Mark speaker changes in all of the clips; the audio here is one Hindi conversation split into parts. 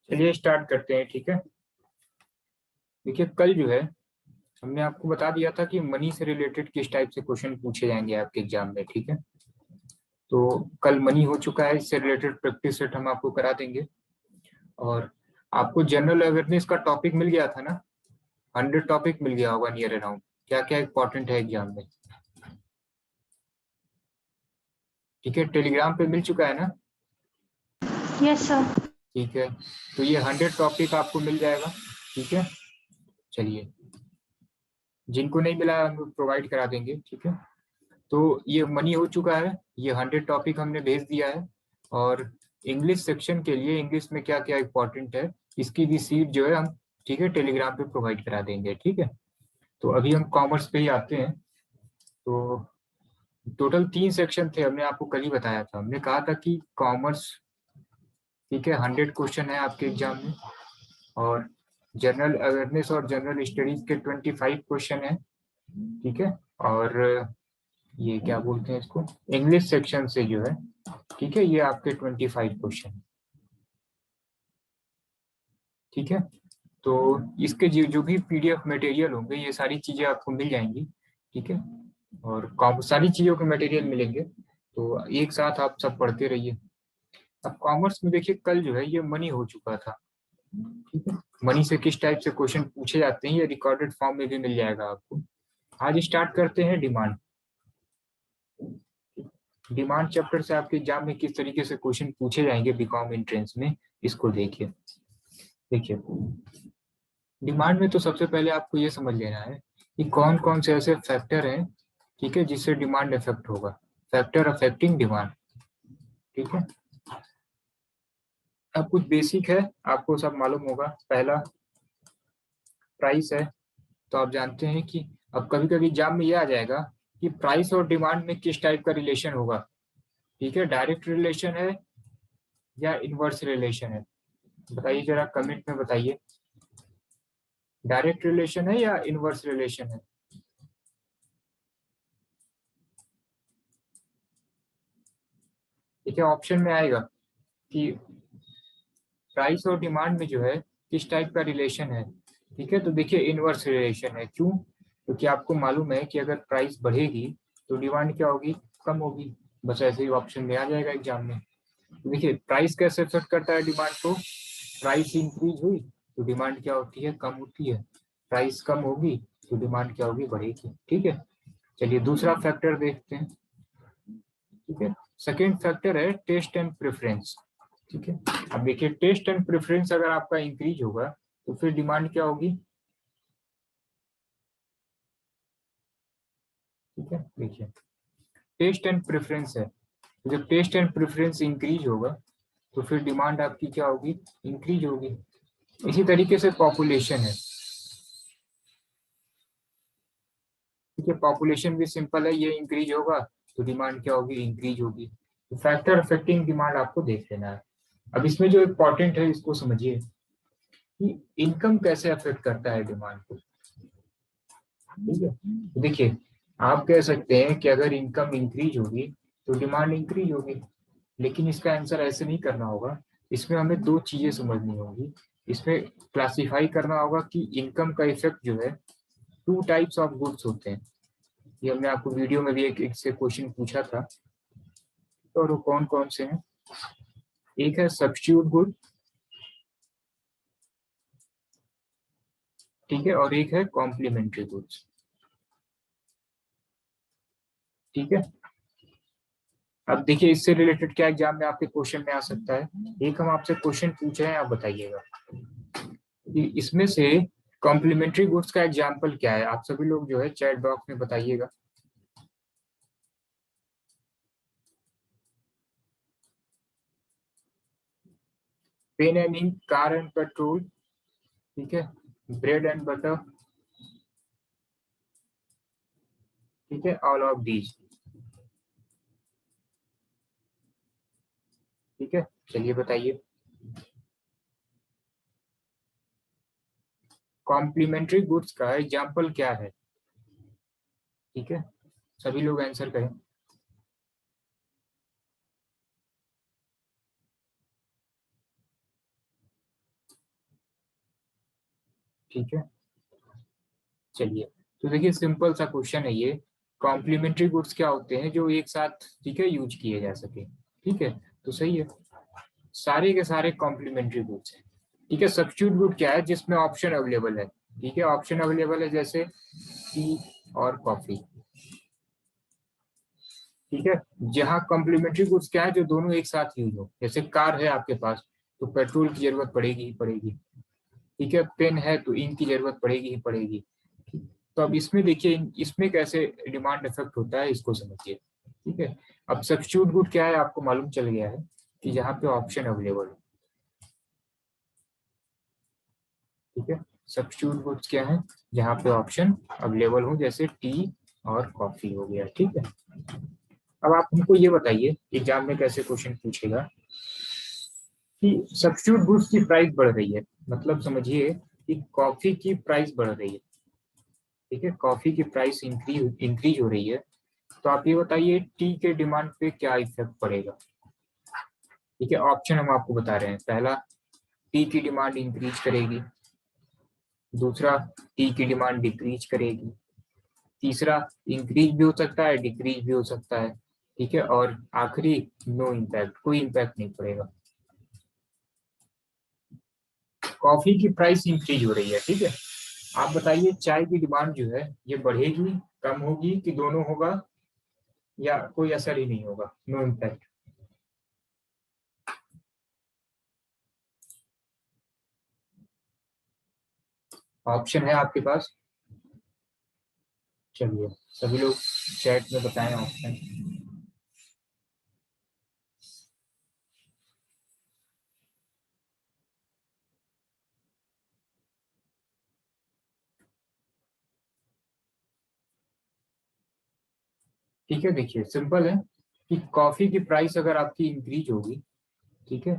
Speaker 1: चलिए स्टार्ट करते हैं। ठीक है, देखिए कल जो है हमने आपको बता दिया था कि मनी से रिलेटेड किस टाइप से क्वेश्चन पूछे जाएंगे आपके एग्जाम में। ठीक है, तो कल मनी हो चुका है, इससे रिलेटेड प्रैक्टिस सेट हम आपको करा देंगे। और आपको जनरल अवेयरनेस का टॉपिक मिल गया था ना, 100 टॉपिक मिल गया होगा नियर अराउंड, क्या क्या इंपॉर्टेंट है एग्जाम में। ठीक है, टेलीग्राम पे मिल चुका है ना।
Speaker 2: Yes sir.
Speaker 1: ठीक है, तो ये 100 टॉपिक आपको मिल जाएगा। ठीक है, चलिए जिनको नहीं मिला हम प्रोवाइड करा देंगे। ठीक है, तो ये मनी हो चुका है, ये 100 टॉपिक हमने भेज दिया है। और इंग्लिश सेक्शन के लिए इंग्लिश में क्या क्या इंपॉर्टेंट है इसकी भी सीट जो है हम, ठीक है, टेलीग्राम पे प्रोवाइड करा देंगे। ठीक है, तो अभी हम कॉमर्स पे ही आते हैं। तो टोटल 3 सेक्शन थे, हमने आपको कल ही बताया था। हमने कहा था कि कॉमर्स, ठीक है, 100 क्वेश्चन है आपके एग्जाम में। और जनरल अवेयरनेस और जनरल स्टडीज के 25 क्वेश्चन है। ठीक है, और ये क्या बोलते हैं इसको, इंग्लिश सेक्शन से जो है, ठीक है, ये आपके 25 क्वेश्चन। ठीक है, तो इसके जो भी पीडीएफ मटेरियल होंगे ये सारी चीजें आपको मिल जाएंगी। ठीक है, और सारी चीजों के मटेरियल मिलेंगे, तो एक साथ आप सब पढ़ते रहिए। अब कॉमर्स में देखिए कल जो है ये मनी हो चुका था। ठीक है, मनी से किस टाइप से क्वेश्चन पूछे जाते हैं ये रिकॉर्डेड फॉर्म में भी मिल जाएगा आपको। आज स्टार्ट करते हैं डिमांड। डिमांड चैप्टर से आपके एग्जाम में किस तरीके से क्वेश्चन पूछे जाएंगे बीकॉम एंट्रेंस में, इसको देखिए। देखिए डिमांड में तो सबसे पहले आपको ये समझ लेना है कि कौन कौन से ऐसे फैक्टर हैं, ठीक है, जिससे डिमांड इफेक्ट होगा। Factor affecting demand. ठीक है, अब कुछ बेसिक है, आपको सब मालूम होगा। पहला प्राइस है, तो आप जानते हैं कि अब कभी कभी एग्जाम में ये आ जाएगा कि प्राइस और डिमांड में किस टाइप का रिलेशन होगा। ठीक है, डायरेक्ट रिलेशन है या इनवर्स रिलेशन है, बताइए जरा कमेंट में बताइए। डायरेक्ट रिलेशन है या इनवर्स रिलेशन है। ठीक है, ऑप्शन में आएगा कि प्राइस और डिमांड में जो है किस टाइप का रिलेशन है। ठीक है, तो देखिए इनवर्स रिलेशन है। क्यों? क्योंकि आपको मालूम है कि अगर प्राइस बढ़ेगी तो डिमांड क्या होगी, कम होगी। बस ऐसे ही ऑप्शन में आ जाएगा एग्जाम में। तो देखिए प्राइस कैसे इफेक्ट करता है डिमांड को। प्राइस इंक्रीज हुई तो डिमांड क्या होती है, कम होती है। प्राइस कम होगी तो डिमांड क्या होगी, बढ़ेगी। ठीक है, चलिए दूसरा फैक्टर देखते हैं। ठीक है, सेकेंड फैक्टर है टेस्ट एंड प्रेफरेंस। ठीक है, अब देखिए टेस्ट एंड प्रेफरेंस अगर आपका इंक्रीज होगा तो फिर डिमांड क्या होगी। ठीक है, देखिए टेस्ट एंड प्रेफरेंस है, तो जब टेस्ट एंड प्रेफरेंस इंक्रीज होगा तो फिर डिमांड आपकी क्या होगी, इंक्रीज होगी। इसी तरीके से पॉपुलेशन है। ठीक है, पॉपुलेशन भी सिंपल है, ये इंक्रीज होगा तो डिमांड क्या होगी, इंक्रीज होगी। तो फैक्टर अफेक्टिंग डिमांड आपको देख लेना है। अब इसमें जो इम्पोर्टेंट है इसको समझिए कि इनकम कैसे अफेक्ट करता है डिमांड को। ठीक है, तो देखिए आप कह सकते हैं कि अगर इनकम इंक्रीज होगी तो डिमांड इंक्रीज होगी, लेकिन इसका आंसर ऐसे नहीं करना होगा। इसमें हमें दो चीजें समझनी होगी। इसमें क्लासिफाई करना होगा कि इनकम का इफेक्ट जो है, टू टाइप्स ऑफ गुड्स होते हैं। ये हमने आपको वीडियो में भी एक से क्वेश्चन पूछा था, और वो कौन कौन से हैं। एक है सब्स्टिट्यूट गुड, ठीक है, और एक है कॉम्प्लीमेंट्री गुड्स। ठीक है, अब देखिए इससे रिलेटेड क्या एग्जाम में आपके क्वेश्चन में आ सकता है। एक हम आपसे क्वेश्चन पूछ रहे हैं, आप बताइएगा कि इसमें से कॉम्प्लीमेंट्री गुड्स का एग्जाम्पल क्या है। आप सभी लोग जो है चैट बॉक्स में बताइएगा। Pen and ink, car and petrol, ठीक है, ब्रेड एंड बटर, ठीक है, ऑल ऑफ दीज। ठीक है, चलिए बताइए कॉम्प्लीमेंट्री गुड्स का एग्जाम्पल क्या है। ठीक है, सभी लोग आंसर करें। ठीक है, चलिए। तो देखिए सिंपल सा क्वेश्चन है ये। कॉम्प्लीमेंट्री गुड्स क्या होते हैं जो एक साथ, ठीक है, यूज किए जा सके। ठीक है, तो सही है, सारे के सारे कॉम्प्लीमेंट्री गुड्स हैं। ठीक है, सब्स्टिट्यूट गुड क्या है जिसमें ऑप्शन अवेलेबल है। ठीक है, ऑप्शन अवेलेबल है जैसे टी और कॉफी। ठीक है, जहाँ कॉम्प्लीमेंट्री गुड्स क्या है जो दोनों एक साथ यूज हो, जैसे कार है आपके पास तो पेट्रोल की जरूरत पड़ेगी ही पड़ेगी। ठीक है, पेन है तो इंक की जरूरत पड़ेगी ही पड़ेगी। तो अब इसमें देखिए इसमें कैसे डिमांड इफेक्ट होता है इसको समझिए। ठीक है, अब सब्स्टिट्यूट गुड क्या है आपको मालूम चल गया है कि जहाँ पे ऑप्शन अवेलेबल है। ठीक है, सब्स्टिट्यूट गुड्स क्या है जहाँ पे ऑप्शन अवेलेबल हो, जैसे टी और कॉफी हो गया। ठीक है, अब आप हमको ये बताइए एग्जाम में कैसे क्वेश्चन पूछेगा कि सब्स्टिट्यूट गुड्स की प्राइस बढ़ रही है, मतलब समझिए कि कॉफी की प्राइस बढ़ रही है। ठीक है, कॉफी की प्राइस इंक्रीज हो रही है, तो आप ये बताइए टी के डिमांड पे क्या इफेक्ट पड़ेगा। ठीक है, ऑप्शन हम आपको बता रहे हैं। पहला, टी की डिमांड इंक्रीज करेगी। दूसरा, टी की डिमांड डिक्रीज करेगी। तीसरा, इंक्रीज भी हो सकता है, डिक्रीज भी हो सकता है। ठीक है, और आखिरी, नो इम्पैक्ट, कोई इम्पैक्ट नहीं पड़ेगा। कॉफी की प्राइस इंक्रीज हो रही है। ठीक है, आप बताइए चाय की डिमांड जो है ये बढ़ेगी, कम होगी, कि दोनों होगा, या कोई असर ही नहीं होगा, नो इम्पैक्ट। ऑप्शन है आपके पास, चलिए सभी लोग चैट में बताएं ऑप्शन। ठीक है, देखिए सिंपल है कि कॉफी की प्राइस अगर आपकी इंक्रीज होगी, ठीक है,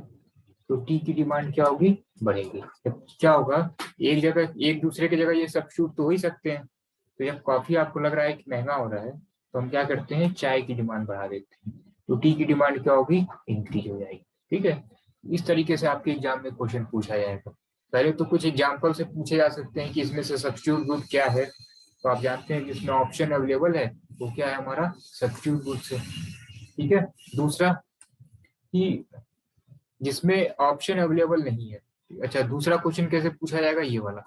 Speaker 1: तो टी की डिमांड क्या होगी, बढ़ेगी। जब क्या होगा, एक जगह एक दूसरे की जगह ये सब्स्टिट्यूट तो हो ही सकते हैं। तो जब कॉफी आपको लग रहा है कि महंगा हो रहा है, तो हम क्या करते हैं, चाय की डिमांड बढ़ा देते हैं, तो टी की डिमांड क्या होगी, इंक्रीज हो जाएगी। ठीक है, इस तरीके से आपके एग्जाम में क्वेश्चन पूछा जाएगा। पहले तो कुछ एग्जाम्पल से पूछे जा सकते हैं कि इसमें से सब्स्टिट्यूट गुड क्या है, तो आप जानते हैं जिसमें ऑप्शन अवेलेबल है वो क्या है, हमारा सब्स्टिट्यूट गुड से। ठीक है, दूसरा कि जिसमें ऑप्शन अवेलेबल नहीं है। अच्छा, दूसरा क्वेश्चन कैसे पूछा जाएगा, ये वाला,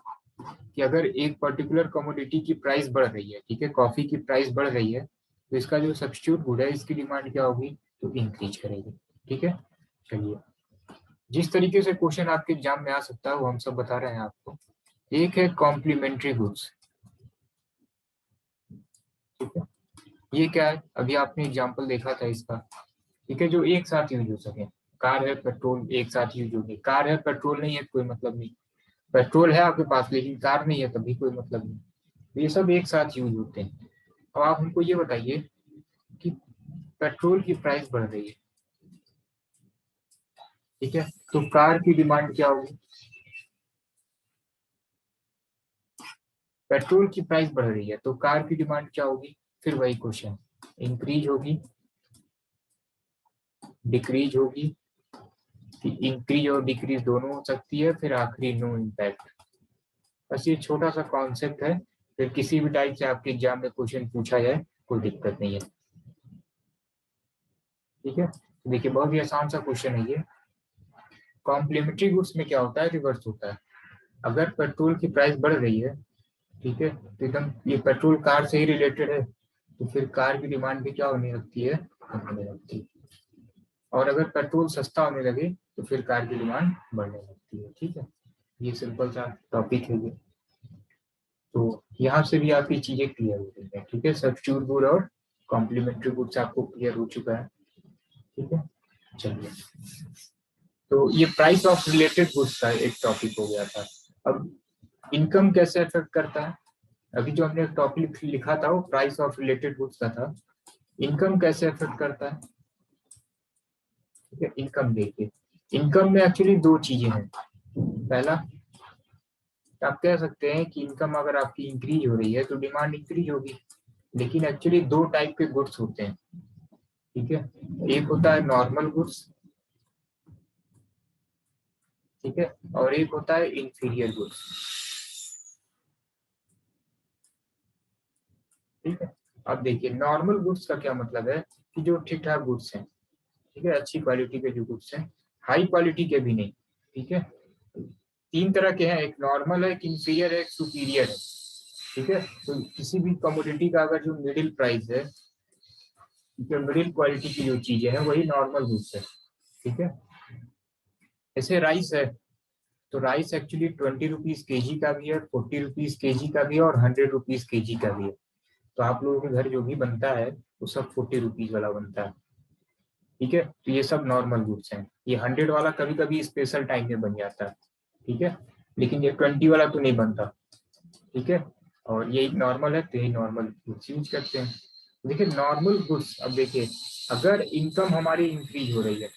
Speaker 1: कि अगर एक पर्टिकुलर कमोडिटी की प्राइस बढ़ रही है, ठीक है, कॉफी की प्राइस बढ़ रही है, तो इसका जो सब्स्टिट्यूट गुड है इसकी डिमांड क्या होगी, तो इंक्रीज करेगी। ठीक है, चलिए, जिस तरीके से क्वेश्चन आपके एग्जाम में आ सकता है वो हम सब बता रहे हैं आपको। एक है कॉम्प्लीमेंट्री गुड्स। ठीक है, ये क्या है, अभी आपने एग्जाम्पल देखा था इसका। ठीक है, जो एक साथ यूज हो सके। कार है, पेट्रोल एक साथ यूज होगी। कार है, पेट्रोल नहीं है, कोई मतलब नहीं। पेट्रोल है आपके पास लेकिन कार नहीं है, तभी कोई मतलब नहीं। तो ये सब एक साथ यूज होते हैं। अब आप हमको ये बताइए कि पेट्रोल की प्राइस बढ़ रही है, ठीक है, तो कार की डिमांड क्या होगी। पेट्रोल की प्राइस बढ़ रही है तो कार की डिमांड क्या होगी, फिर वही क्वेश्चन, इंक्रीज होगी, डिक्रीज होगी, कि इंक्रीज और डिक्रीज दोनों हो सकती है, फिर आखिरी नो इम्पैक्ट। बस ये छोटा सा कॉन्सेप्ट है, फिर किसी भी टाइप से आपके एग्जाम में क्वेश्चन पूछा जाए कोई दिक्कत नहीं है। ठीक है, तो देखिए बहुत ही आसान सा क्वेश्चन है ये। कॉम्प्लीमेंट्री गुड्स में क्या होता है, रिवर्स होता है। अगर पेट्रोल की प्राइस बढ़ रही है, ठीक है, तो एकदम ये पेट्रोल कार से ही रिलेटेड है, तो फिर कार की डिमांड भी क्या होने लगती है, कम होने लगती है। और अगर पेट्रोल सस्ता होने लगे तो फिर कार की डिमांड बढ़ने लगती है। ठीक है, ये सिंपल सा टॉपिक है ये। तो यहाँ से भी आपकी चीजें क्लियर हो गई है। ठीक है, सब्स्टिट्यूट गुड और कॉम्प्लीमेंट्री गुड्स आपको क्लियर हो चुका है। ठीक है, चलिए, तो ये प्राइस ऑफ रिलेटेड गुड्स का एक टॉपिक हो गया था। अब इनकम कैसे अफेक्ट करता है, अभी जो हमने टॉपिक लिखा था वो प्राइस ऑफ रिलेटेड गुड्स का था। इनकम कैसे अफेक्ट करता है, ठीक है, इनकम देखिए, इनकम में एक्चुअली दो चीजें हैं। पहला, आप कह सकते हैं कि इनकम अगर आपकी इंक्रीज हो रही है तो डिमांड इंक्रीज होगी, लेकिन एक्चुअली दो टाइप के गुड्स होते हैं। ठीक है, एक होता है नॉर्मल गुड्स, ठीक है, और एक होता है इंफीरियर गुड्स। ठीक है। अब देखिए नॉर्मल गुड्स का क्या मतलब है कि जो ठीक ठाक गुड्स हैं, ठीक है, अच्छी क्वालिटी के जो गुड्स हैं, हाई क्वालिटी के भी नहीं, ठीक है। तीन तरह के हैं, एक नॉर्मल है, एक इंफीरियर है, एक सुपीरियर है, ठीक है। तो किसी भी कमोडिटी का अगर जो मिडिल प्राइस है, जो मिडिल क्वालिटी की जो चीजें हैं वही नॉर्मल गुड्स है, ठीक है। जैसे राइस है, तो राइस एक्चुअली 20 रुपीज के जी का भी है, 40 रुपीज के जी का भी है और 100 रुपीज के जी का भी है। तो आप लोगों के घर जो भी बनता है वो सब 40 रुपीज वाला बनता है, ठीक है। तो ये सब नॉर्मल गुड्स हैं। ये 100 वाला कभी कभी स्पेशल टाइम में बन जाता है, ठीक है, लेकिन ये 20 वाला तो नहीं बनता, ठीक है। और ये नॉर्मल है तो ये नॉर्मल गुड्स यूज करते हैं। देखिए नॉर्मल गुड्स, अब देखिए अगर इनकम हमारी इंक्रीज हो रही है,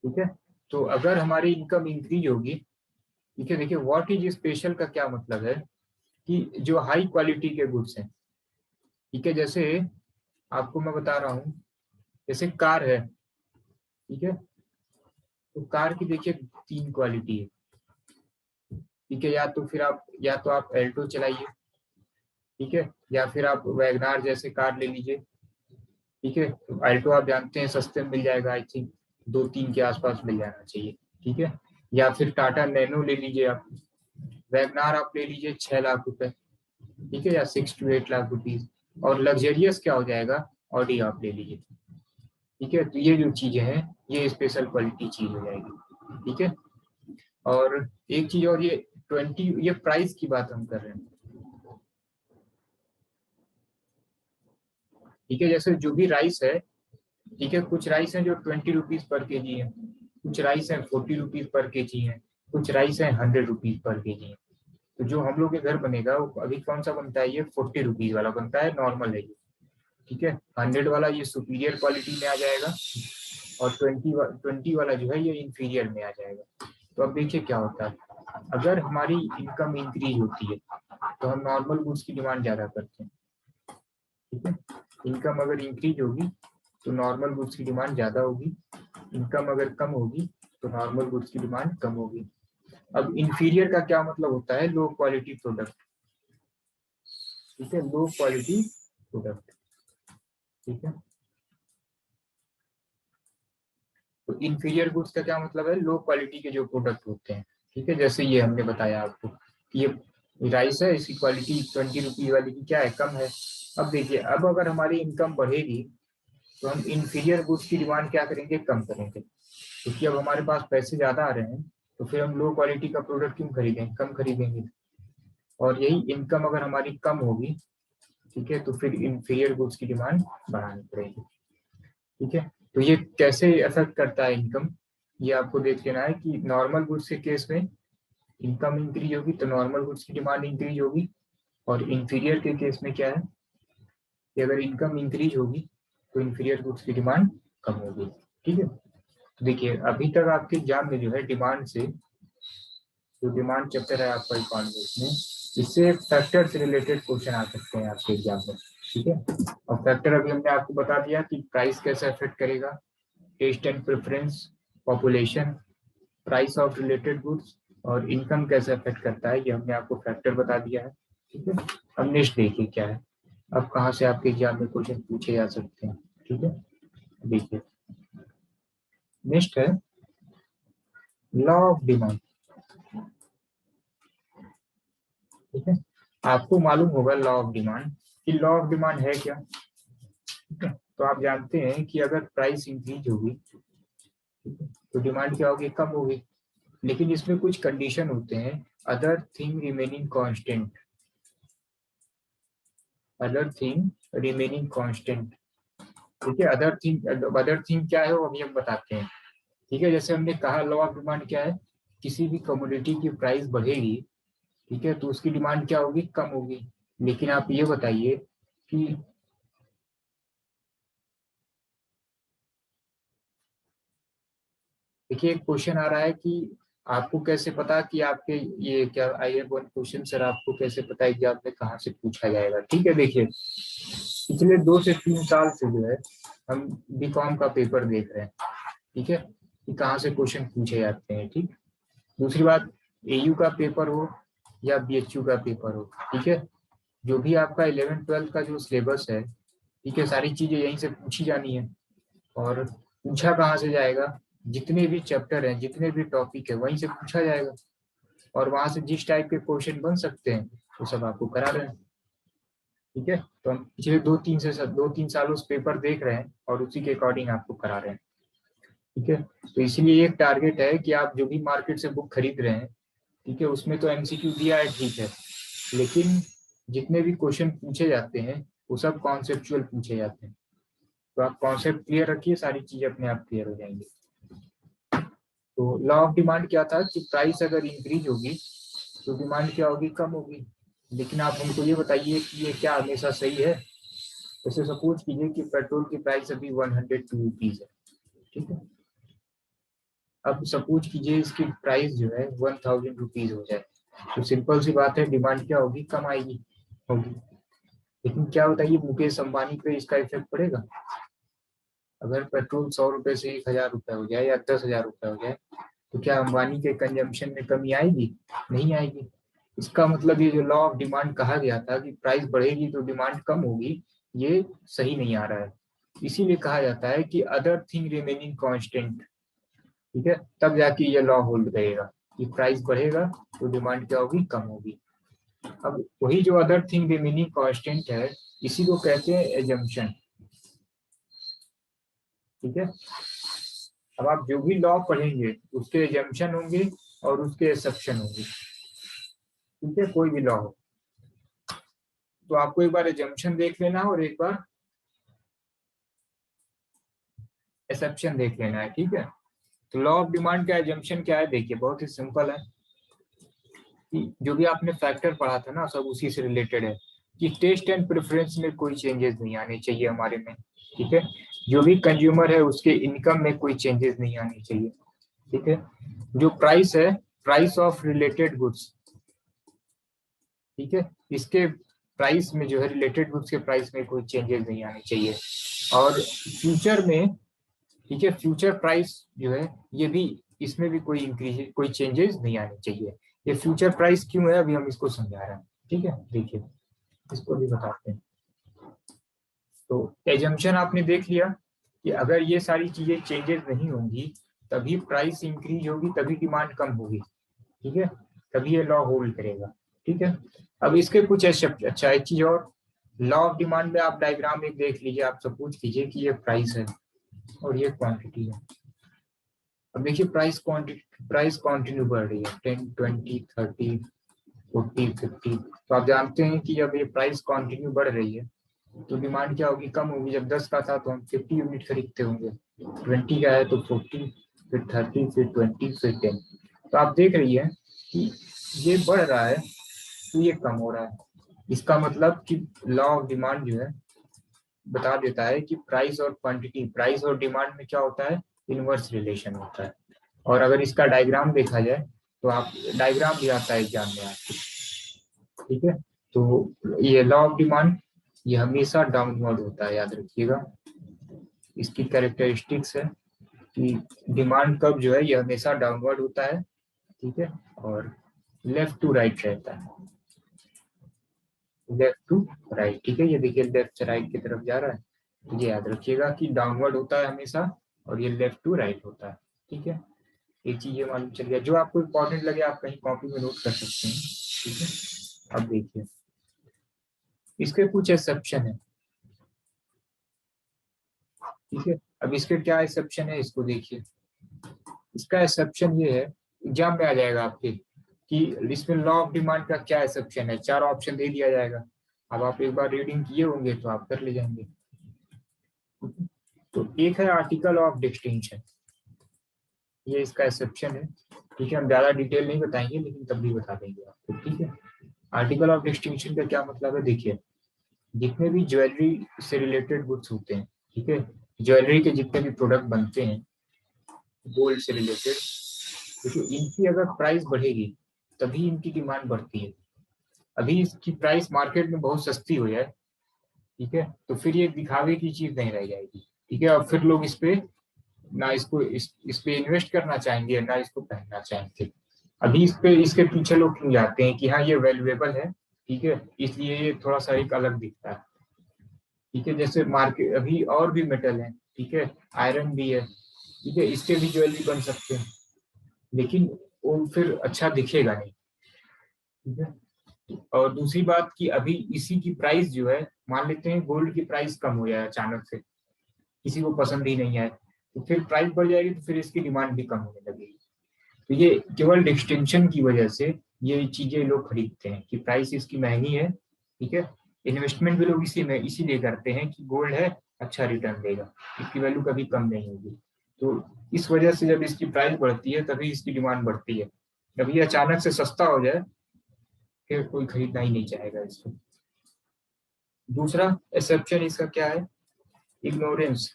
Speaker 1: ठीक है, तो अगर हमारी इनकम इंक्रीज होगी, ठीक है, देखिए व्हाट इज स्पेशल का क्या मतलब है कि जो हाई क्वालिटी के गुड्स हैं, ठीक है, जैसे आपको मैं बता रहा हूँ, जैसे कार है, ठीक है, तो कार की देखिए तीन क्वालिटी है, ठीक है। या तो आप एल्टो चलाइए, ठीक है, या फिर आप वैगनार जैसे कार ले लीजिए, ठीक है। तो अल्टो आप जानते हैं सस्ते में मिल जाएगा, आई थिंक 2-3 के आसपास मिल जाना चाहिए, ठीक है। या फिर टाटा नैनो ले लीजिए आप, वैगनार आप ले लीजिए 6 लाख रुपए, ठीक है, या 6 to 8 लाख रुपीज। और लग्जरियस क्या हो जाएगा, ऑडी आप ले लीजिए, ठीक है। तो ये जो चीजें हैं ये स्पेशल क्वालिटी चीज हो जाएगी, ठीक है। और एक चीज और, ये 20, ये प्राइस की बात हम कर रहे हैं, ठीक है। जैसे जो भी राइस है, ठीक है, कुछ राइस हैं जो 20 रुपीज पर के जी है, कुछ राइस है 40 रुपीज पर के जी है, कुछ राइस है 100 रुपीज पर के जी है। तो जो हम लोग के घर बनेगा वो अभी कौन सा बनता है, ये 40 रुपीज वाला बनता है, नॉर्मल है ये, ठीक है। 100 वाला ये सुपीरियर क्वालिटी में आ जाएगा, और 20 वाला जो है ये इंफीरियर में आ जाएगा। तो अब देखिए क्या होता है, अगर हमारी इनकम इंक्रीज होती है तो हम नॉर्मल गुड्स की डिमांड ज्यादा करते हैं, ठीक है। इनकम अगर इंक्रीज होगी तो नॉर्मल गुड्स की डिमांड ज्यादा होगी, इनकम अगर कम होगी तो नॉर्मल गुड्स की डिमांड कम होगी। अब इंफीरियर का क्या मतलब होता है, लो क्वालिटी प्रोडक्ट, ठीक है, लो क्वालिटी प्रोडक्ट, ठीक है। तो इंफीरियर गुड्स का क्या मतलब है, लो क्वालिटी के जो प्रोडक्ट होते हैं, ठीक है। जैसे ये हमने बताया आपको कि ये राइस है, इसकी क्वालिटी 20 रुपीज वाली की क्या है, कम है। अब देखिए अब अगर हमारी इनकम बढ़ेगी तो हम इंफीरियर गुड्स की डिमांड क्या करेंगे, कम करेंगे, क्योंकि अब हमारे पास पैसे ज्यादा आ रहे हैं, तो फिर हम लो क्वालिटी का प्रोडक्ट क्यों खरीदें, कम खरीदेंगे। और यही इनकम अगर हमारी कम होगी, ठीक है, तो फिर इंफीरियर गुड्स की डिमांड बढ़ानी पड़ेगी, ठीक है। तो ये कैसे इफेक्ट करता है इनकम, ये आपको देख लेना है कि नॉर्मल गुड्स के केस में इनकम इंक्रीज होगी तो नॉर्मल गुड्स की डिमांड इंक्रीज होगी, और इंफीरियर के केस में क्या है कि अगर इनकम इंक्रीज होगी तो इंफीरियर गुड्स की डिमांड कम होगी, ठीक है। तो देखिए अभी तक आपके एग्जाम में जो है डिमांड से, जो डिमांड चैप्टर है आपका इकोनॉमिक्स में, इससे फैक्टर से रिलेटेड क्वेश्चन आ सकते हैं आपके एग्जाम में, ठीक है। और फैक्टर अभी हमने आपको बता दिया कि प्राइस कैसे अफेक्ट करेगा, taste and preference, population, price of related goods, और इनकम कैसे अफेक्ट करता है, ये हमने आपको फैक्टर बता दिया है, ठीक है। अब नेक्स्ट देखिए क्या है, अब कहाँ से आपके एग्जाम में क्वेश्चन पूछे जा सकते हैं, ठीक है। देखिए नेक्स्ट है लॉ ऑफ डिमांड, ठीक है। आपको मालूम होगा लॉ ऑफ डिमांड, कि लॉ ऑफ डिमांड है क्या, ठीक है। तो आप जानते हैं कि अगर प्राइस इंक्रीज होगी, ठीक है, तो डिमांड क्या होगी, कम होगी। लेकिन इसमें कुछ कंडीशन होते हैं, other thing remaining constant, other thing remaining constant, ठीक है। अदर थिंग क्या है वो अभी हम बताते हैं, ठीक है। जैसे हमने कहा लॉ ऑफ डिमांड क्या है, किसी भी कमोडिटी की प्राइस बढ़ेगी, ठीक है, तो उसकी डिमांड क्या होगी, कम होगी। लेकिन आप ये बताइए कि देखिए एक क्वेश्चन आ रहा है कि आपको कैसे पता कि आपके ये क्या आई है, वन क्वेश्चन सर आपको कैसे पता एग्जाम में कहाँ से पूछा जाएगा, ठीक है। देखिए पिछले 2 से 3 साल से जो है हम बीकॉम का पेपर देख रहे हैं, ठीक है, कि कहाँ से क्वेश्चन पूछे जाते हैं, ठीक। दूसरी बात, एयू का पेपर हो या बीएचयू का पेपर हो, ठीक है, जो भी आपका 11th-12th का जो सिलेबस है, ठीक है, सारी चीजें यहीं से पूछी जानी है। और पूछा कहाँ से जाएगा, जितने भी चैप्टर हैं, जितने भी टॉपिक है, वहीं से पूछा जाएगा। और वहां से जिस टाइप के क्वेश्चन बन सकते हैं वो सब आपको करा रहे हैं। ठीक है, तो हम पिछले 2-3 सालों से पेपर देख रहे हैं और उसी के अकॉर्डिंग आपको करा रहे हैं। ठीक है, तो इसीलिए एक टारगेट है कि आप जो भी मार्केट से बुक खरीद रहे हैं, ठीक है, उसमें तो एमसीक्यू दिया है, ठीक है, लेकिन जितने भी क्वेश्चन पूछे जाते हैं वो सब कॉन्सेप्चुअल पूछे जाते हैं। तो आप कॉन्सेप्ट क्लियर रखिए, सारी चीजें अपने आप क्लियर हो जाएंगी। तो लॉ ऑफ डिमांड क्या था कि प्राइस अगर इंक्रीज होगी तो डिमांड क्या होगी, कम होगी। लेकिन आप हमको ये बताइए कि ये क्या हमेशा सही है। जैसे सपोज कीजिए कि पेट्रोल की प्राइस अभी 102 रुपीज है, ठीक है। अब सपोज कीजिए इसकी प्राइस जो है 1000 रुपीज हो जाए, तो सिंपल सी बात है, डिमांड क्या होगी, कम आएगी, होगी। लेकिन क्या होता है, ये मुकेश अंबानी पे इसका इफेक्ट पड़ेगा। अगर पेट्रोल 100 रुपए से 1000 रुपए हो जाए या 10,000 रुपए हो जाए, तो क्या अंबानी के कंजम्पशन में कमी आएगी, नहीं आएगी। इसका मतलब ये जो लॉ ऑफ डिमांड कहा गया था कि प्राइस बढ़ेगी तो डिमांड कम होगी, ये सही नहीं आ रहा है। इसीलिए कहा जाता है कि अदर थिंग रिमेनिंग कांस्टेंट, ठीक है, तब जाके ये लॉ होल्ड करेगा कि प्राइस बढ़ेगा तो डिमांड क्या होगी, कम होगी। अब वही जो अदर थिंग रिमेनिंग कांस्टेंट है, इसी को कहते हैं एजम्पशन। ठीक है, अब आप जो भी लॉ पढ़ेंगे उसके एजम्पशन होंगे और उसके एक्सेप्शन होंगे। ठीक है, कोई भी लॉ हो तो आपको एक बार एजम्पशन देख लेना और एक बार एक्सेप्शन देख लेना है। ठीक है, तो लॉ ऑफ डिमांड का एजम्पशन क्या है, देखिए बहुत ही सिंपल है कि जो भी आपने फैक्टर पढ़ा था ना, सब उसी से रिलेटेड है कि टेस्ट एंड प्रेफरेंस में कोई चेंजेस नहीं आने चाहिए हमारे में। ठीक है, जो भी कंज्यूमर है उसके इनकम में कोई चेंजेस नहीं आने चाहिए। ठीक है, जो प्राइस है, प्राइस ऑफ रिलेटेड गुड्स, ठीक है, इसके प्राइस में जो है, रिलेटेड गुड्स के प्राइस में कोई चेंजेस नहीं आने चाहिए। और फ्यूचर में, ठीक है, फ्यूचर प्राइस जो है ये भी, इसमें भी कोई इंक्रीज, कोई चेंजेस नहीं आने चाहिए। ये फ्यूचर प्राइस क्यों है, अभी हम इसको समझा रहे हैं। ठीक है, देखिए इसको भी बताते हैं। तो एजम्पशन आपने देख लिया कि अगर ये सारी चीजें चेंजेस नहीं होंगी तभी प्राइस इंक्रीज होगी, तभी डिमांड कम होगी। ठीक है, तभी ये लॉ होल्ड करेगा। ठीक है, अब इसके कुछ अच्छा एक चीज और, लॉ ऑफ डिमांड में आप डायग्राम एक देख लीजिए। आप सपोज कीजिए कि ये प्राइस है और ये क्वांटिटी है। अब देखिए प्राइस क्वांटिटी, प्राइस कंटिन्यू बढ़ रही है, 10, 20, 30, 40, 50। तो आप जानते हैं कि जब ये प्राइस कंटिन्यू बढ़ रही है तो डिमांड क्या होगी, कम होगी। जब 10 का था तो हम 50 यूनिट खरीदते होंगे, 20 का है तो 40, फिर 30, फिर 20, फिर 10। तो आप देख रही है कि ये बढ़ रहा है तो ये कम हो रहा है। इसका मतलब कि लॉ ऑफ डिमांड जो है बता देता है कि प्राइस और क्वांटिटी, प्राइस और डिमांड में क्या होता है, इनवर्स रिलेशन होता है। और अगर इसका डायग्राम देखा जाए तो आप, डायग्राम भी आता है एग्जाम में आपको। ठीक है, तो ये लॉ ऑफ डिमांड ये हमेशा डाउनवर्ड होता है, याद रखिएगा। इसकी कैरेक्टरिस्टिक्स है कि डिमांड कब जो है ये हमेशा डाउनवर्ड होता है। ठीक है, और लेफ्ट टू राइट रहता है, लेफ्ट टू राइट। ठीक है, ये देखिए लेफ्ट से राइट की तरफ जा रहा है, तो ये याद रखिएगा कि डाउनवर्ड होता है हमेशा और ये लेफ्ट टू राइट होता है। ठीक है, एक चीज ये मालूम चल गया। जो आपको इम्पोर्टेंट लगे आप कहीं कॉपी में नोट कर सकते हैं। ठीक है, अब देखिए इसके कुछ एक्सेप्शन है। ठीक है, अब इसके क्या एक्सेप्शन है इसको देखिए। इसका एक्सेप्शन ये है, एग्जाम में आ जाएगा आपके कि इसमें लॉ ऑफ डिमांड का क्या एक्सेप्शन है, 4 ऑप्शन दे दिया जाएगा। अब आप एक बार रीडिंग किए होंगे तो आप कर ले जाएंगे। तो एक है आर्टिकल ऑफ डिस्टिंक्शन, ये इसका एक्सेप्शन है। ठीक है, हम ज्यादा डिटेल नहीं बताएंगे लेकिन तब भी बता देंगे आपको। ठीक है, आर्टिकल ऑफ डिस्टिंक्शन का क्या मतलब है, देखिए जितने भी ज्वेलरी से रिलेटेड गुड्स होते हैं, ठीक है, ज्वेलरी के जितने भी प्रोडक्ट बनते हैं गोल्ड से रिलेटेड, देखिए इनकी अगर प्राइस बढ़ेगी तभी इनकी डिमांड बढ़ती है। अभी इसकी प्राइस मार्केट में बहुत सस्ती हो जाए, ठीक है, तो फिर ये दिखावे की चीज नहीं रह जाएगी। ठीक है, और फिर लोग इस पे ना इसको इस पे इन्वेस्ट करना चाहेंगे ना इसको पहनना चाहेंगे। अभी इस पे, इसके पीछे लोग क्यों जाते हैं कि हाँ ये वैल्यूएबल है ठीक है, इसलिए ये थोड़ा सा एक अलग दिखता है। ठीक है, जैसे मार्केट अभी और भी मेटल है, ठीक है, आयरन भी है, ठीक है, इसके भी ज्वेलरी बन सकते हैं, लेकिन वो फिर अच्छा दिखेगा नहीं। ठीक है, और दूसरी बात कि अभी इसी की प्राइस जो है, मान लेते हैं गोल्ड की प्राइस कम हो जाए अचानक से, किसी को पसंद ही नहीं आए, तो फिर प्राइस बढ़ जाएगी, तो फिर इसकी डिमांड भी कम होने लगेगी। तो ये केवल डिस्टिंक्शन की वजह से ये चीजें लोग खरीदते हैं कि प्राइस इसकी महंगी है। ठीक है, इन्वेस्टमेंट भी लोग इसी में इसीलिए करते हैं कि गोल्ड है, अच्छा रिटर्न देगा, इसकी वैल्यू कभी कम नहीं होगी। तो इस वजह से जब इसकी प्राइस बढ़ती है तभी इसकी डिमांड बढ़ती है। जब ये अचानक से सस्ता हो जाए फिर कोई खरीदना ही नहीं चाहेगा इसको। दूसरा एक्सेप्शन इसका क्या है, इग्नोरेंस।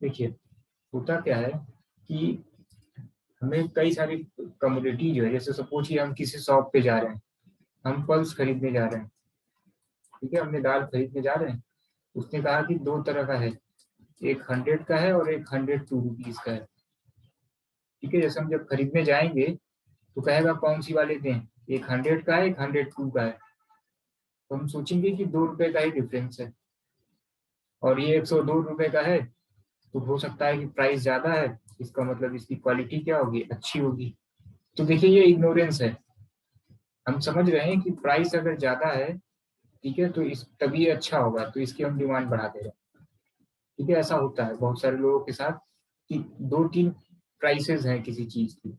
Speaker 1: देखिए, होता क्या है कि हमें कई सारी कम्युनिटी जो है, जैसे सपोज कि हम किसी शॉप पे जा रहे हैं, हम पल्स खरीदने जा रहे हैं, ठीक है, हमने दाल खरीदने जा रहे हैं, उसने कहा कि दो तरह का है, एक 100 का है और एक 102 रुपीज का है। ठीक है, जैसे हम जब खरीदने जाएंगे तो कहेगा कौन सी वाले दें, एक 100 का है, एक 102 का है, तो हम सोचेंगे कि 2 रुपए का ही डिफरेंस है, और ये 102 रुपए का है, तो हो सकता है कि प्राइस ज्यादा है, इसका मतलब इसकी क्वालिटी क्या होगी, अच्छी होगी। तो देखिए, ये इग्नोरेंस है। हम समझ रहे हैं कि प्राइस अगर ज्यादा है, ठीक है, तो इस तभी अच्छा होगा, तो इसकी हम डिमांड बढ़ा दे रहे हैं। ठीक है, ऐसा होता है बहुत सारे लोगों के साथ कि दो तीन प्राइसेस हैं किसी चीज की।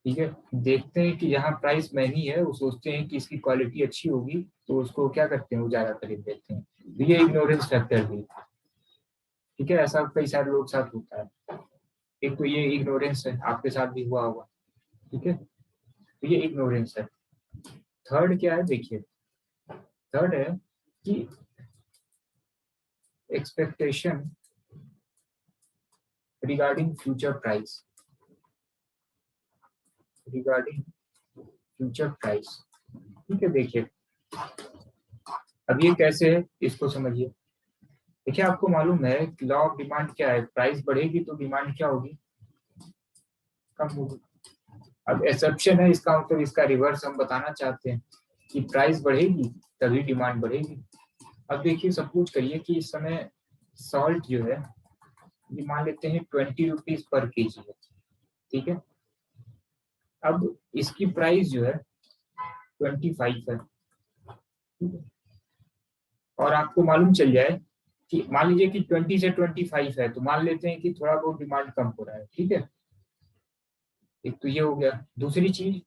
Speaker 1: ठीक है, देखते हैं कि यहाँ प्राइस महंगी है, वो सोचते हैं कि इसकी क्वालिटी अच्छी होगी, तो उसको क्या करते हैं, वो ज्यादा खरीद लेते हैं। तो ये इग्नोरेंस फैक्टर भी। ठीक है, ऐसा कई सारे लोग साथ होता है। एक तो ये इग्नोरेंस है, आपके साथ भी हुआ होगा। ठीक है, तो ये इग्नोरेंस है। थर्ड क्या है, देखिए, थर्ड है कि expectation regarding future price, regarding future price. ठीक है, देखिए, अब ये कैसे है इसको समझिए। देखिए, आपको मालूम है लॉ ऑफ डिमांड क्या है, प्राइस बढ़ेगी तो डिमांड क्या होगी, कम होगी। अब एक्सेप्शन है, इसका मतलब इसका रिवर्स हम बताना चाहते हैं कि प्राइस बढ़ेगी तभी डिमांड बढ़ेगी। अब देखिए, सपोज करिए कि इस समय सॉल्ट जो है, ये मान लेते हैं 20 रुपीज पर केजी है। ठीक है, अब इसकी प्राइस जो है 25 है। ठीक है? और आपको मालूम चल जाए कि मान लीजिए कि 20 से 25 है, तो मान लेते हैं कि थोड़ा बहुत डिमांड कम हो रहा है। ठीक है, एक तो ये हो गया। दूसरी चीज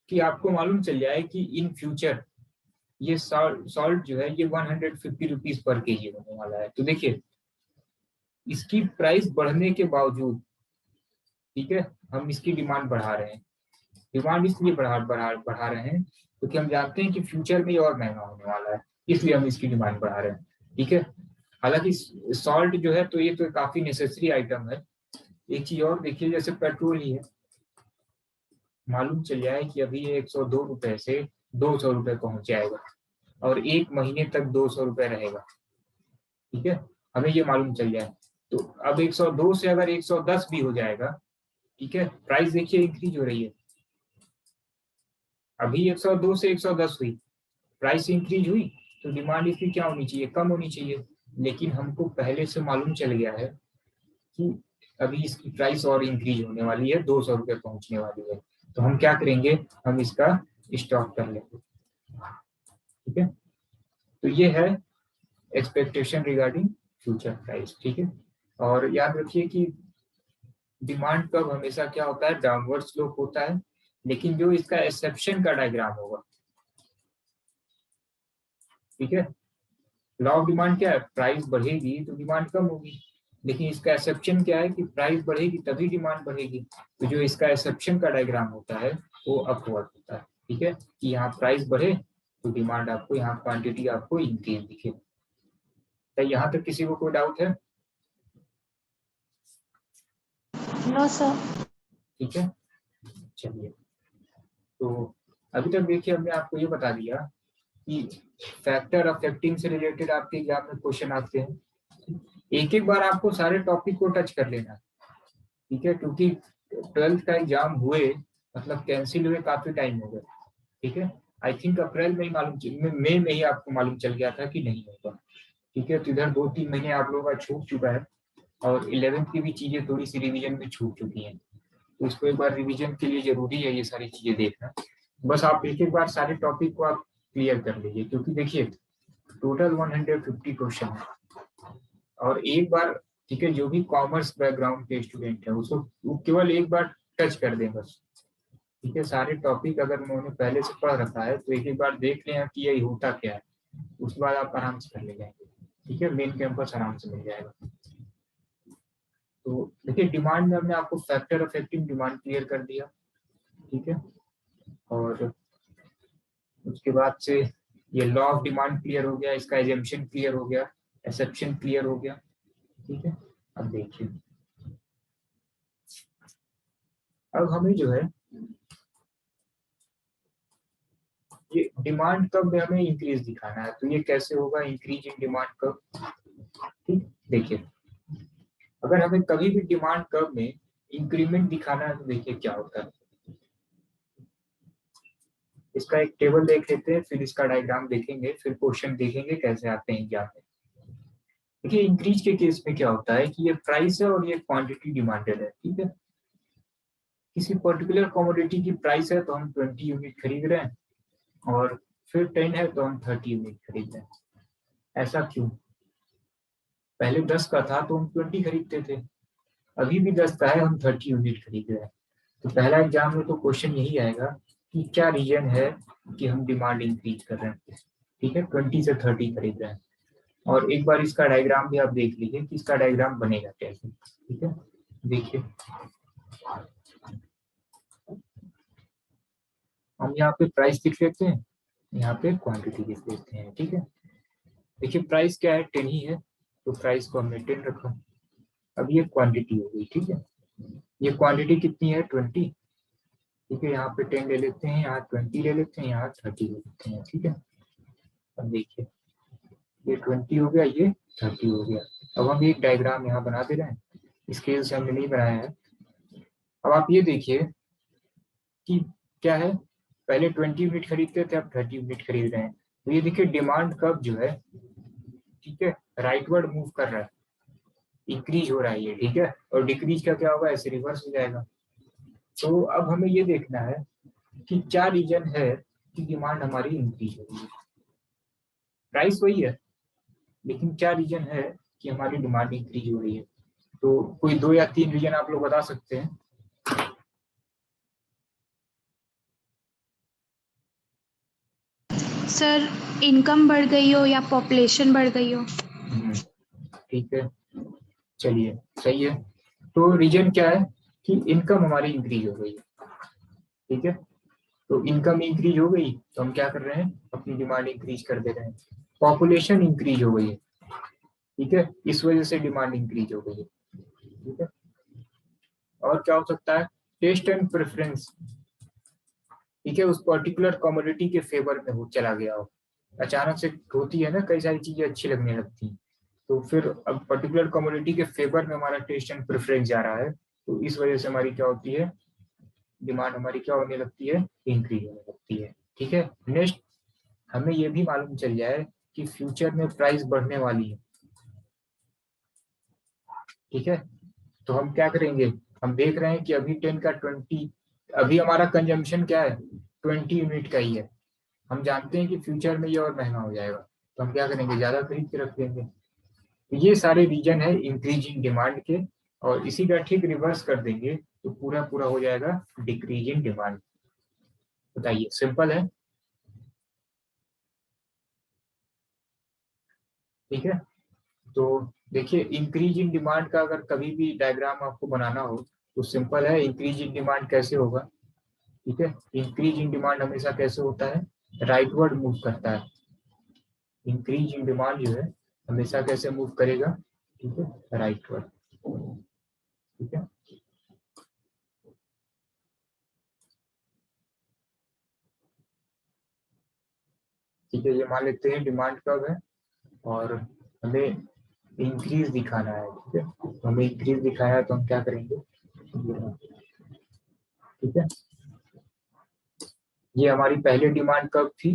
Speaker 1: कि आपको मालूम चल जाए कि इन फ्यूचर ये सॉल्ट जो है ये 150 रुपीज पर केजी होने वाला है। तो देखिए, इसकी प्राइस बढ़ने के बावजूद, ठीक है, हम इसकी डिमांड बढ़ा रहे हैं। डिमांड इसलिए बढ़ा रहे हैं क्योंकि हम जानते हैं कि फ्यूचर में ये और महंगा होने वाला है, इसलिए हम इसकी डिमांड बढ़ा रहे हैं। ठीक है, हालांकि सॉल्ट जो है तो ये तो काफी नेसेसरी आइटम है। एक चीज और देखिए, जैसे पेट्रोल ही है, मालूम चल जाए कि अभी ये 102 रुपए से 200 रुपए पहुंच जाएगा और एक महीने तक 200 रुपए रहेगा। ठीक है, हमें ये मालूम चल जाए, तो अब 102 से अगर 110 भी हो जाएगा, ठीक है, प्राइस देखिए इंक्रीज हो रही है। अभी 102 से 110 हुई, प्राइस इंक्रीज हुई, तो डिमांड इसकी क्या होनी चाहिए, कम होनी चाहिए। लेकिन हमको पहले से मालूम चल गया है कि अभी इसकी प्राइस और इंक्रीज होने वाली है, 200 रुपये पहुंचने वाली है, तो हम क्या करेंगे, हम इसका स्टॉक कर लेंगे। ठीक है, तो ये है एक्सपेक्टेशन रिगार्डिंग फ्यूचर प्राइस। ठीक है, और याद रखिए कि डिमांड कब हमेशा क्या होता है, डाउनवर्ड स्लोप होता है, लेकिन जो इसका एक्सेप्शन का डायग्राम होगा, ठीक है, लॉ ऑफ डिमांड क्या है, प्राइस बढ़ेगी तो डिमांड कम होगी, लेकिन इसका एक्सेप्शन क्या है कि प्राइस बढ़ेगी तभी डिमांड बढ़ेगी। तो जो इसका एक्सेप्शन का डायग्राम होता है वो अपवर्ड होता है। ठीक है, कि यहाँ प्राइस बढ़े तो डिमांड आपको, यहाँ क्वांटिटी आपको इंक्रीज दिखे। तो यहाँ तक किसी को कोई डाउट है?
Speaker 2: No sir.
Speaker 1: ठीक है, चलिए, तो अभी तक देखिए हमने आपको ये बता दिया कि फैक्टर अफेक्टिंग से रिलेटेड आपके एग्जाम में क्वेश्चन आते हैं। एक एक बार आपको सारे टॉपिक को टच कर लेना। ठीक है, क्योंकि 12th का एग्जाम हुए मतलब कैंसिल हुए काफी टाइम हो गया। ठीक है। आई थिंक अप्रैल में ही मई में ही आपको मालूम चल गया था कि नहीं होगा। ठीक है, तो इधर 2-3 महीने आप लोगों का छूट चुका है और 11th की भी चीजें थोड़ी सी रिवीजन में छूट चुकी हैं, तो इसको एक बार रिवीजन के लिए जरूरी है ये सारी चीजें देखना। बस आप एक एक बार सारे टॉपिक को आप क्लियर कर लीजिए, क्योंकि देखिए टोटल 150 क्वेश्चन है और एक बार, ठीक है, जो भी कॉमर्स बैकग्राउंड के स्टूडेंट है उसको वो केवल एक बार टच कर दें बस। ठीक है, सारे टॉपिक अगर उन्होंने पहले से पढ़ रखा है तो एक एक बार देख लें कि ये होता क्या है, उसके बाद आप आराम से कर ले जाएंगे। ठीक है, मेन कैंपस आराम से मिल जाएगा। तो देखिए डिमांड में हमने आपको फैक्टर अफेक्टिंग डिमांड क्लियर कर दिया। ठीक है, और उसके बाद से ये लॉ ऑफ डिमांड क्लियर हो गया, इसका एजम्पशन क्लियर हो गया, एक्सेप्शन क्लियर हो गया। ठीक है, अब देखिए अब हमें जो है ये डिमांड कब हमें इंक्रीज दिखाना है, तो ये कैसे होगा इंक्रीज इन डिमांड कब। ठीक, देखिए अगर हमें कभी भी डिमांड कर्व में इंक्रीमेंट दिखाना है तो देखिए क्या होता है। इसका एक टेबल देख लेते हैं, फिर इसका डायग्राम देखेंगे, फिर क्वेश्चन देखेंगे कैसे आते हैं एग्जाम में। देखिए इंक्रीज के केस में क्या होता है कि ये प्राइस है और ये क्वांटिटी डिमांडेड है। ठीक है, किसी पर्टिकुलर कमोडिटी की प्राइस है तो हम 20 यूनिट खरीद रहे हैं और फिर 10 है तो हम 30 यूनिट खरीद रहे हैं। ऐसा क्यों? पहले 10 का था तो हम 20 खरीदते थे, अभी भी 10 का है हम 30 यूनिट खरीद रहे हैं। तो पहला एग्जाम में तो क्वेश्चन यही आएगा कि क्या रीजन है कि हम डिमांड इंक्रीज कर रहे हैं। ठीक है, 20 से 30 खरीद रहे हैं। और एक बार इसका डायग्राम भी आप देख लीजिए कि इसका डायग्राम बनेगा कैसे। ठीक है, देखिए हम यहाँ पे प्राइस लिख लेते हैं, यहाँ पे क्वांटिटी लिख लेते हैं। ठीक है, देखिए प्राइस क्या है, 10 ही है, तो प्राइस को हमने 10 रखा। अब ये क्वांटिटी हो गई। ठीक है, ये क्वांटिटी कितनी है, 20। ठीक है, यहाँ पे 10 ले लेते हैं, यहाँ 20 ले लेते हैं, यहाँ 30 ले लेते हैं। ठीक है, अब देखिए ये 20 हो गया, ये 30 हो गया। अब हम एक डायग्राम यहाँ बना दे रहे हैं, स्केल से हमने नहीं बनाया है। अब आप ये देखिए कि क्या है, पहले 20 यूनिट खरीदते थे, अब 30 यूनिट खरीद रहे हैं। तो ये देखिए डिमांड कब जो है, ठीक है, राइटवर्ड मूव कर रहा है, इंक्रीज हो रहा है ये। ठीक है, और डिक्रीज का क्या होगा, ऐसे रिवर्स हो जाएगा। तो अब हमें ये देखना है कि क्या रीजन है कि डिमांड हमारी इंक्रीज हो रही है। प्राइस वही है, लेकिन क्या रीजन है कि हमारी डिमांड इंक्रीज हो रही है। तो कोई 2 या 3 रीजन आप लोग बता सकते हैं।
Speaker 2: सर, इनकम बढ़ गई हो या पॉपुलेशन बढ़ गई हो।
Speaker 1: ठीक है, चलिए सही है। तो रीजन क्या है कि इनकम हमारी इंक्रीज हो गई है। ठीक है, तो इनकम इंक्रीज हो गई तो हम क्या कर रहे हैं, अपनी डिमांड इंक्रीज कर दे रहे हैं। पॉपुलेशन इंक्रीज हो गई है, ठीक है, इस वजह से डिमांड इंक्रीज हो गई है। ठीक है, और क्या हो सकता है, टेस्ट एंड प्रेफरेंस, ठीक है, उस पर्टिकुलर कमोडिटी के फेवर में हो चला गया हो। अचानक से होती है ना, कई सारी चीजें अच्छी लगने लगती हैं, तो फिर अब पर्टिकुलर कमोडिटी के फेवर में हमारा टेस्ट एंड प्रेफरेंस जा रहा है, तो इस वजह से हमारी क्या होती है, डिमांड हमारी क्या होने लगती है, इंक्रीज होने लगती है। ठीक है, नेक्स्ट हमें यह भी मालूम चल जाए कि फ्यूचर में प्राइस बढ़ने वाली है। ठीक है, तो हम क्या करेंगे, हम देख रहे हैं कि अभी 10 का 20, अभी हमारा कंजम्पशन क्या है, 20 यूनिट का ही है। हम जानते हैं कि फ्यूचर में ये और महंगा हो जाएगा, तो हम क्या करेंगे, ज्यादा खरीद के रख देंगे। तो ये सारे रीजन है इंक्रीजिंग डिमांड के, और इसी का ठीक रिवर्स कर देंगे तो पूरा पूरा हो जाएगा डिक्रीजिंग डिमांड। बताइए, सिंपल है। ठीक है, तो देखिए इंक्रीज इन डिमांड का अगर कभी भी डायग्राम आपको बनाना हो तो सिंपल है, इंक्रीज इन डिमांड कैसे होगा। ठीक है, इंक्रीज इन डिमांड हमेशा कैसे होता है, राइटवर्ड मूव करता है। इंक्रीज इन डिमांड जो है हमेशा कैसे मूव करेगा, ठीक है, राइटवर्ड। ठीक है, ठीक है, ये मान लेते हैं डिमांड कब है और हमें इंक्रीज दिखाना है। ठीक है, तो हमें इंक्रीज दिखाया है तो हम क्या करेंगे, ठीक है, ये हमारी पहले डिमांड कर्व थी,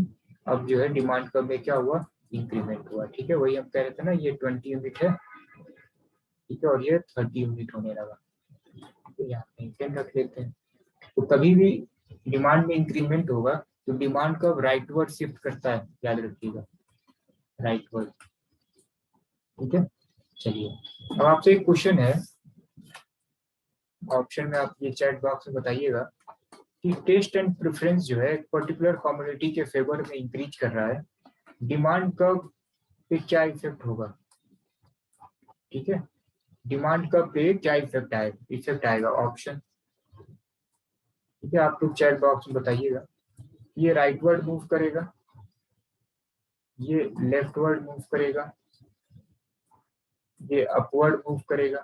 Speaker 1: अब जो है डिमांड कर्व में क्या हुआ, इंक्रीमेंट हुआ। ठीक है, वही हम कह रहे थे ना, ये 20 यूनिट है, ठीक है, और ये 30 यूनिट होने लगा। तो यहाँ पे पेन रख लेते हैं। तो कभी भी डिमांड में इंक्रीमेंट होगा तो डिमांड कर्व राइटवर्ड शिफ्ट करता है, याद रखिएगा, राइटवर्ड। ठीक है, चलिए अब आपसे एक क्वेश्चन है, ऑप्शन में आप ये चैट बॉक्स में बताइएगा कि टेस्ट एंड प्रेफरेंस जो है एक पर्टिकुलर कम्युनिटी के फेवर में इंक्रीज कर रहा है, डिमांड कर्व पे क्या इफेक्ट होगा। ठीक है, डिमांड कर्व पे क्या इफेक्ट आएगा ऑप्शन। ठीक है, आप लोग चैट बॉक्स में बताइएगा। ये राइटवर्ड मूव करेगा, ये लेफ्टवर्ड मूव करेगा, ये अपवर्ड मूव करेगा,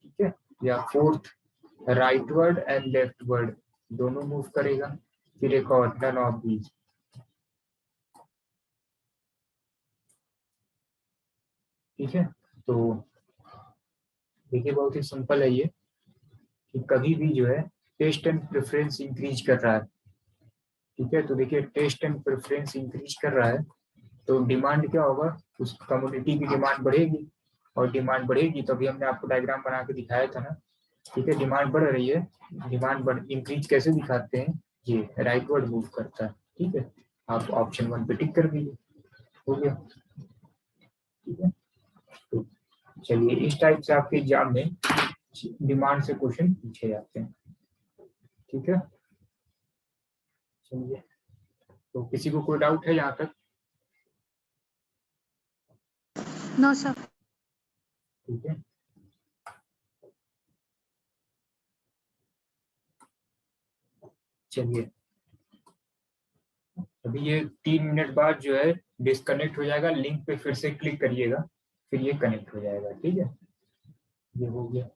Speaker 1: ठीक है, या फोर्थ राइटवर्ड एंड लेफ्टवर्ड दोनों मूव करेगा, फिर एक और नन ऑफ दीज। ठीक है, तो देखिए बहुत ही सिंपल है ये, कि कभी भी जो है टेस्ट एंड प्रेफरेंस इंक्रीज कर रहा है। ठीक है, तो देखिए टेस्ट एंड प्रेफरेंस इंक्रीज कर रहा है तो डिमांड क्या होगा, उस कमोडिटी की डिमांड बढ़ेगी, और डिमांड बढ़ेगी तो अभी हमने आपको डायग्राम बना के दिखाया था ना। ठीक है, डिमांड बढ़ रही है, डिमांड बढ़ इंक्रीज कैसे दिखाते हैं, ये राइटवर्ड मूव करता है। ठीक है, आप ऑप्शन 1 पे टिक कर दीजिए, हो गया। ठीक है, तो चलिए इस टाइप से आपके एग्जाम में डिमांड से क्वेश्चन पूछे जाते हैं। ठीक है, चलिए, तो किसी को कोई डाउट है यहाँ तक।
Speaker 2: No sir.
Speaker 1: ठीक है, चलिए अभी ये 3 मिनट बाद जो है डिस्कनेक्ट हो जाएगा, लिंक पे फिर से क्लिक करिएगा, फिर ये कनेक्ट हो जाएगा। ठीक है, ये हो गया।